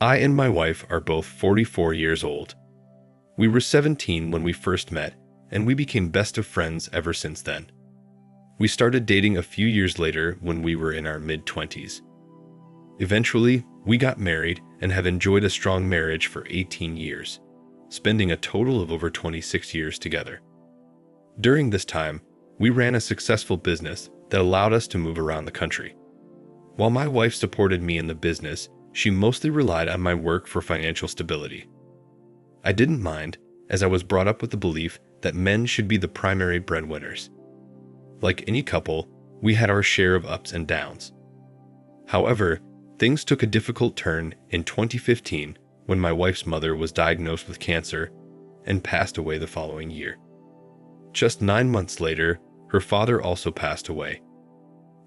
I and my wife are both 44 years old. We were 17 when we first met, and we became best of friends ever since then. We started dating a few years later when we were in our mid-20s. Eventually, we got married and have enjoyed a strong marriage for 18 years, spending a total of over 26 years together. During this time, we ran a successful business that allowed us to move around the country. While my wife supported me in the business, she mostly relied on my work for financial stability. I didn't mind, as I was brought up with the belief that men should be the primary breadwinners. Like any couple, we had our share of ups and downs. However, things took a difficult turn in 2015 when my wife's mother was diagnosed with cancer and passed away the following year. Just 9 months later, her father also passed away.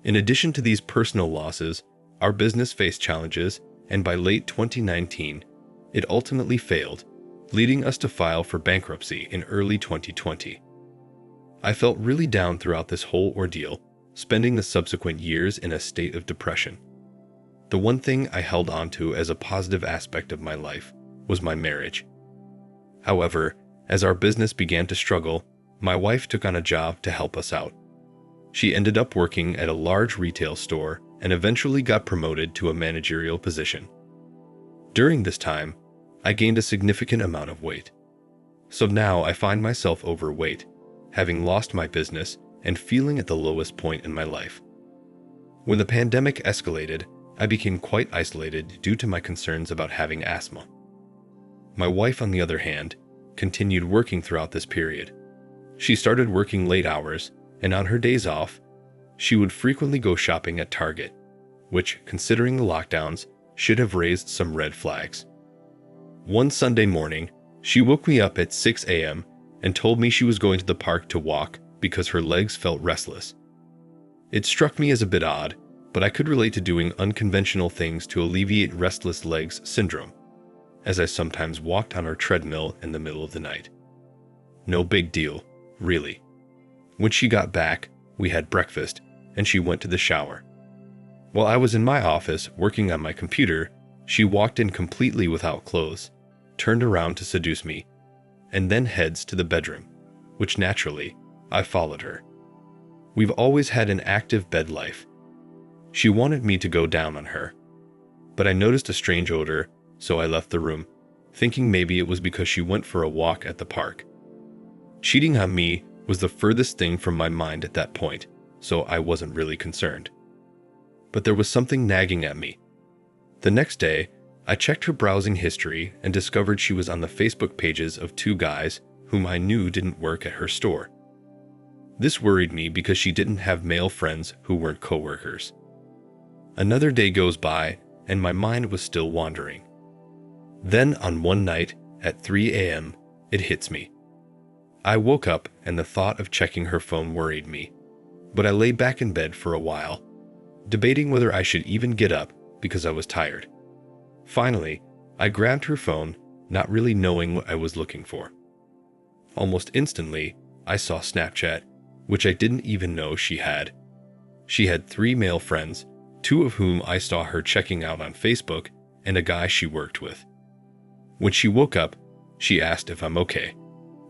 In addition to these personal losses, our business faced challenges, and by late 2019, it ultimately failed, leading us to file for bankruptcy in early 2020. I felt really down throughout this whole ordeal, spending the subsequent years in a state of depression. The one thing I held onto as a positive aspect of my life was my marriage. However, as our business began to struggle, my wife took on a job to help us out. She ended up working at a large retail store and eventually got promoted to a managerial position. During this time, I gained a significant amount of weight. So now I find myself overweight, having lost my business and feeling at the lowest point in my life. When the pandemic escalated, I became quite isolated due to my concerns about having asthma. My wife, on the other hand, continued working throughout this period. She started working late hours, and on her days off, she would frequently go shopping at Target, which, considering the lockdowns, should have raised some red flags. One Sunday morning, she woke me up at 6 a.m. and told me she was going to the park to walk because her legs felt restless. It struck me as a bit odd, but I could relate to doing unconventional things to alleviate restless legs syndrome, as I sometimes walked on our treadmill in the middle of the night. No big deal, really. When she got back, we had breakfast, and she went to the shower. While I was in my office working on my computer, she walked in completely without clothes, turned around to seduce me, and then heads to the bedroom, which naturally, I followed her. We've always had an active bed life. She wanted me to go down on her, but I noticed a strange odor, so I left the room, thinking maybe it was because she went for a walk at the park. Cheating on me was the furthest thing from my mind at that point, so I wasn't really concerned. But there was something nagging at me. The next day, I checked her browsing history and discovered she was on the Facebook pages of 2 guys whom I knew didn't work at her store. This worried me because she didn't have male friends who weren't coworkers. Another day goes by, and my mind was still wandering. Then on one night, at 3 a.m., it hits me. I woke up and the thought of checking her phone worried me, but I lay back in bed for a while, debating whether I should even get up because I was tired. Finally, I grabbed her phone, not really knowing what I was looking for. Almost instantly, I saw Snapchat, which I didn't even know she had. She had 3 male friends, 2 of whom I saw her checking out on Facebook, and a guy she worked with. When she woke up, she asked if I'm okay,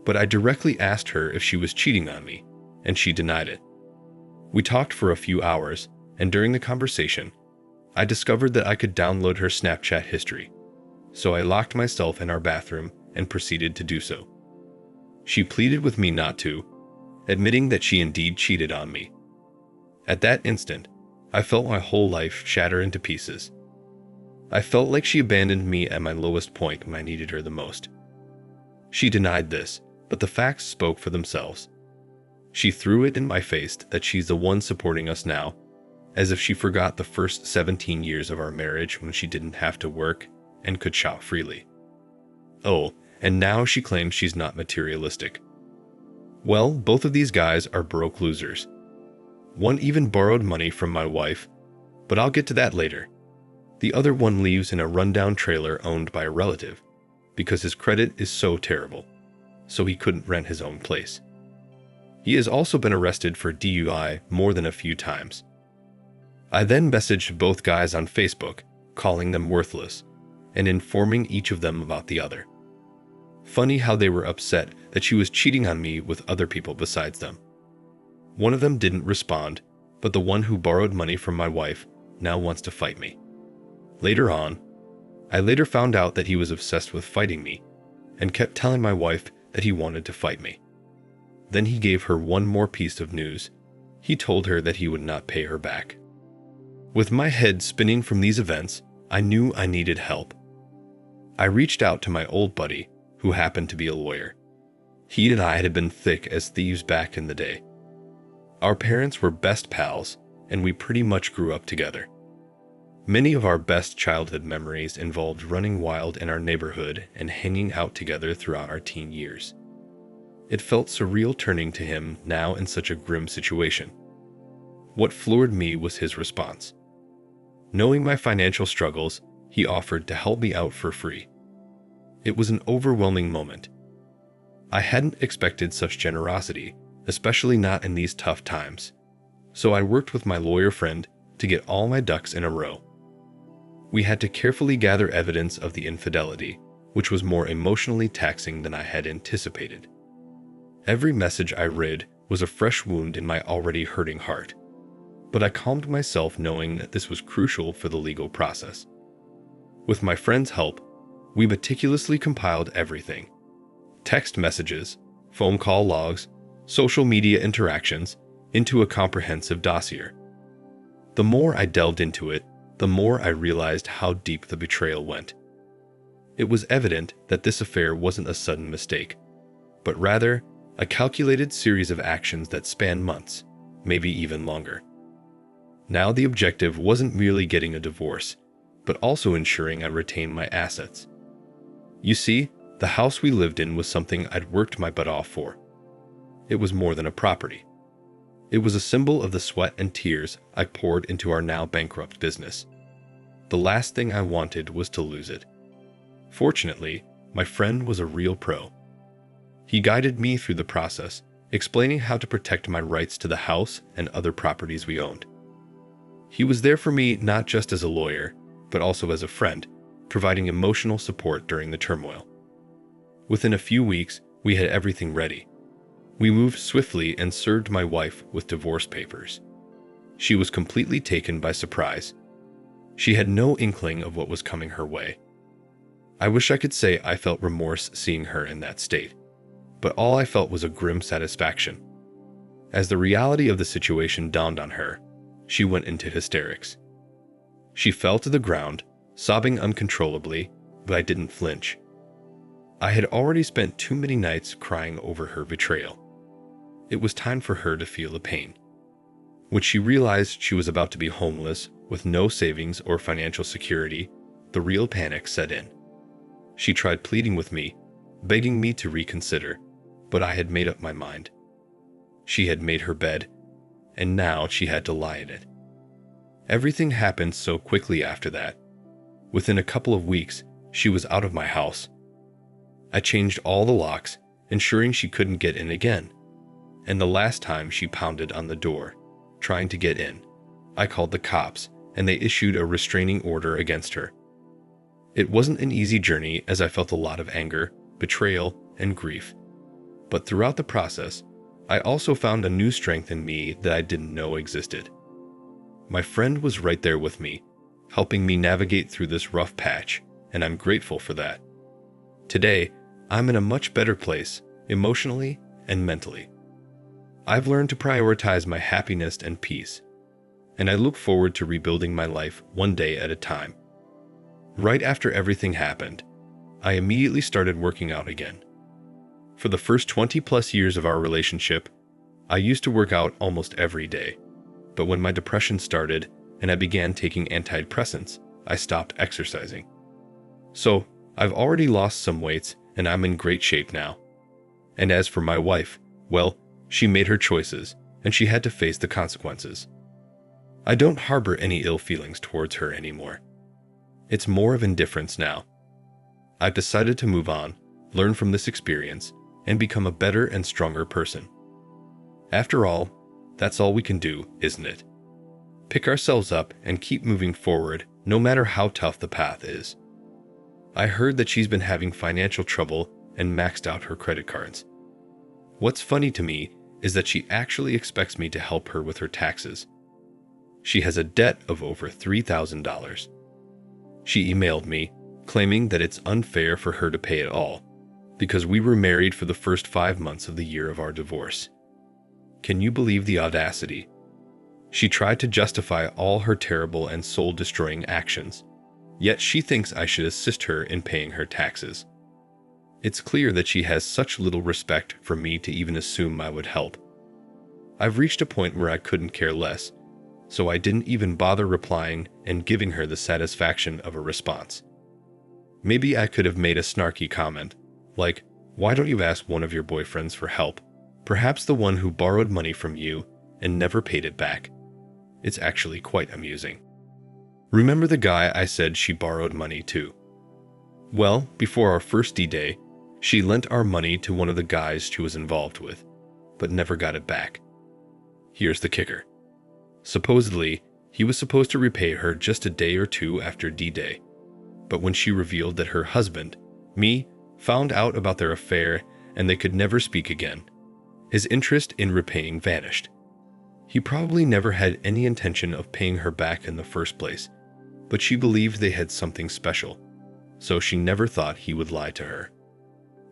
but I directly asked her if she was cheating on me, and she denied it. We talked for a few hours, and during the conversation, I discovered that I could download her Snapchat history, so I locked myself in our bathroom and proceeded to do so. She pleaded with me not to, admitting that she indeed cheated on me. At that instant, I felt my whole life shatter into pieces. I felt like she abandoned me at my lowest point when I needed her the most. She denied this, but the facts spoke for themselves. She threw it in my face that she's the one supporting us now, as if she forgot the first 17 years of our marriage when she didn't have to work and could shop freely. Oh, and now she claims she's not materialistic. Well, both of these guys are broke losers. One even borrowed money from my wife, but I'll get to that later. The other one lives in a rundown trailer owned by a relative, because his credit is so terrible, so he couldn't rent his own place. He has also been arrested for DUI more than a few times. I then messaged both guys on Facebook, calling them worthless, and informing each of them about the other. Funny how they were upset that she was cheating on me with other people besides them. One of them didn't respond, but the one who borrowed money from my wife now wants to fight me. I later found out that he was obsessed with fighting me and kept telling my wife that he wanted to fight me. Then he gave her one more piece of news. He told her that he would not pay her back. With my head spinning from these events, I knew I needed help. I reached out to my old buddy, who happened to be a lawyer. He and I had been thick as thieves back in the day. Our parents were best pals, and we pretty much grew up together. Many of our best childhood memories involved running wild in our neighborhood and hanging out together throughout our teen years. It felt surreal turning to him now in such a grim situation. What floored me was his response. Knowing my financial struggles, he offered to help me out for free. It was an overwhelming moment. I hadn't expected such generosity, especially not in these tough times. So I worked with my lawyer friend to get all my ducks in a row. We had to carefully gather evidence of the infidelity, which was more emotionally taxing than I had anticipated. Every message I read was a fresh wound in my already hurting heart. But I calmed myself knowing that this was crucial for the legal process. With my friend's help, we meticulously compiled everything: text messages, phone call logs, social media interactions, into a comprehensive dossier. The more I delved into it, the more I realized how deep the betrayal went. It was evident that this affair wasn't a sudden mistake, but rather a calculated series of actions that spanned months, maybe even longer. Now the objective wasn't merely getting a divorce, but also ensuring I retained my assets. You see, the house we lived in was something I'd worked my butt off for. It was more than a property. It was a symbol of the sweat and tears I poured into our now bankrupt business. The last thing I wanted was to lose it. Fortunately, my friend was a real pro. He guided me through the process, explaining how to protect my rights to the house and other properties we owned. He was there for me not just as a lawyer, but also as a friend, providing emotional support during the turmoil. Within a few weeks, we had everything ready. We moved swiftly and served my wife with divorce papers. She was completely taken by surprise. She had no inkling of what was coming her way. I wish I could say I felt remorse seeing her in that state, but all I felt was a grim satisfaction. As the reality of the situation dawned on her, she went into hysterics. She fell to the ground, sobbing uncontrollably, but I didn't flinch. I had already spent too many nights crying over her betrayal. It was time for her to feel the pain. When she realized she was about to be homeless, with no savings or financial security, the real panic set in. She tried pleading with me, begging me to reconsider, but I had made up my mind. She had made her bed, and now she had to lie in it. Everything happened so quickly after that. Within a couple of weeks, she was out of my house. I changed all the locks, ensuring she couldn't get in again. And the last time she pounded on the door, trying to get in, I called the cops, and they issued a restraining order against her. It wasn't an easy journey, as I felt a lot of anger, betrayal, and grief. But throughout the process, I also found a new strength in me that I didn't know existed. My friend was right there with me, helping me navigate through this rough patch, and I'm grateful for that. Today, I'm in a much better place, emotionally and mentally. I've learned to prioritize my happiness and peace, and I look forward to rebuilding my life one day at a time. Right after everything happened, I immediately started working out again. For the first 20+ years of our relationship, I used to work out almost every day. But when my depression started and I began taking antidepressants, I stopped exercising. So, I've already lost some weights and I'm in great shape now. And as for my wife, well, she made her choices and she had to face the consequences. I don't harbor any ill feelings towards her anymore. It's more of indifference now. I've decided to move on, learn from this experience, and become a better and stronger person. After all, that's all we can do, isn't it? Pick ourselves up and keep moving forward, no matter how tough the path is. I heard that she's been having financial trouble and maxed out her credit cards. What's funny to me is that she actually expects me to help her with her taxes. She has a debt of over $3,000. She emailed me, claiming that it's unfair for her to pay it all, because we were married for the first 5 months of the year of our divorce. Can you believe the audacity? She tried to justify all her terrible and soul-destroying actions, yet she thinks I should assist her in paying her taxes. It's clear that she has such little respect for me to even assume I would help. I've reached a point where I couldn't care less, so I didn't even bother replying and giving her the satisfaction of a response. Maybe I could have made a snarky comment, like, "Why don't you ask one of your boyfriends for help? Perhaps the one who borrowed money from you and never paid it back." It's actually quite amusing. Remember the guy I said she borrowed money to? Well, before our first D-Day, she lent our money to one of the guys she was involved with, but never got it back. Here's the kicker. Supposedly, he was supposed to repay her just a day or two after D-Day, but when she revealed that her husband, me, found out about their affair and they could never speak again, his interest in repaying vanished. He probably never had any intention of paying her back in the first place, but she believed they had something special, so she never thought he would lie to her.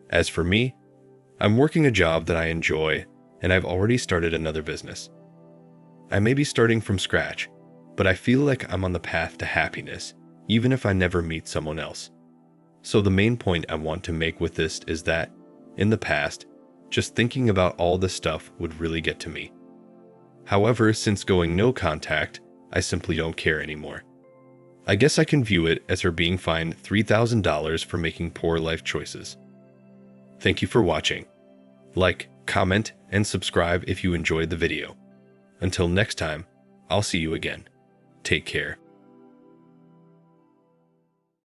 As for me, I'm working a job that I enjoy, and I've already started another business. I may be starting from scratch, but I feel like I'm on the path to happiness, even if I never meet someone else. So the main point I want to make with this is that, in the past, just thinking about all this stuff would really get to me. However, since going no contact, I simply don't care anymore. I guess I can view it as her being fined $3,000 for making poor life choices. Thank you for watching. Like, comment, and subscribe if you enjoyed the video. Until next time, I'll see you again. Take care.